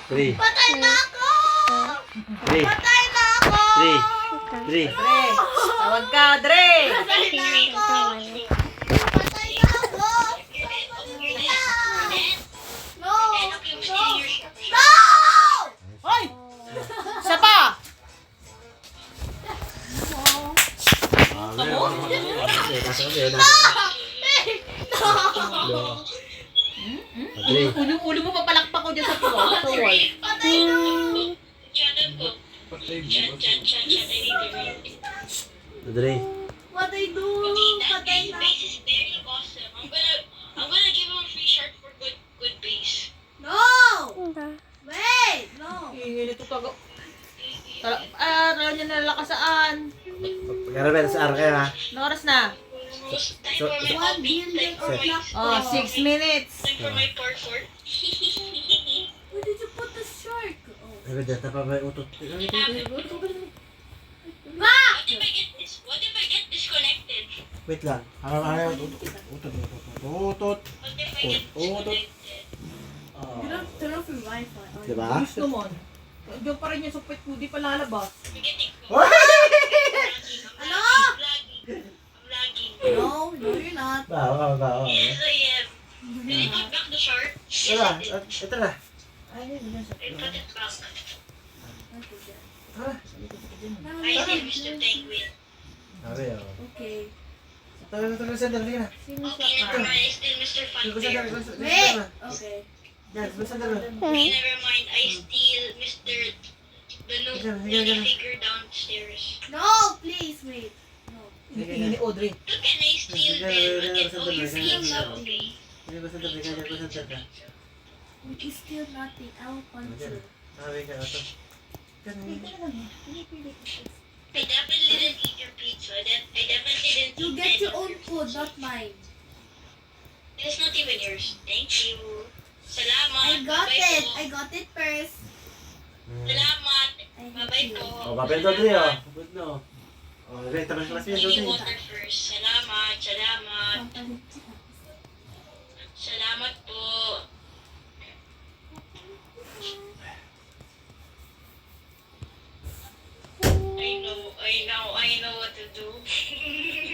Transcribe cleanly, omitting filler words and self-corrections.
Three. Patay na ako! Three. Patay na ako! Three. Dre, tawag ka, Dre! Patay na ako! Patay na ako! No! No! No! Hoy! Isa pa! Three. Ulo mo papalakpak ko dyan sa wall. Patay na ako! Three. What I do? Patay na ako! Base is very awesome. I'm gonna give him a free shirt for good base. No! Wait! No! Ingin ito tago. Alam niya nalalasaan. Pagkarapin sa arka ha. Anong oras na? Almost time So- for my 1 hobby. billion Time for of my black. Oh, 6 minutes. time for my parkour. Where did you put the shark? Oh. Ay, data pa ba utot? Ma! What if I get disconnected? Wait lang. Utot. Utot. What if I get Utot. disconnected? Turn off your Wi-Fi. Oh, Diba? Gusto mo. Diyan pa rin yung supit ko, di pa lalabas. I'm getting Ano? I'm lagging. No, no you're not. Bawa. Yes, I am. Did I put back the short? Yes, Tara, I did. ito na. I put it back. Tara. I did, Mr. Penguin. Sabi oh. Okay. Tagal sandal na. Okay, never mind. I still Mr. Funfair. Wait! Okay. Yan, sandal na. Okay, never mind. I steal Mr. The new Sige. figure downstairs. No, please wait. No. Ini Audrey. How can I steal them? I get all your things up, okay? Hindi ko sandal ka, hindi ko sandal ka. It is still nothing. I will punch you. Sabi ka ito. I definitely didn't eat your pizza. I definitely didn't You eat get any your of own food, not mine. It's not even yours. Thank you. Salamat. I got Bye-bye it. po. I got it first. Salamat. I Bye-bye hate po. you. Oh, papel to dali oh. Good no. Oh, okay, tapos na siya Drink dali. water first. Salamat. Salamat. Salamat po. I know what to do.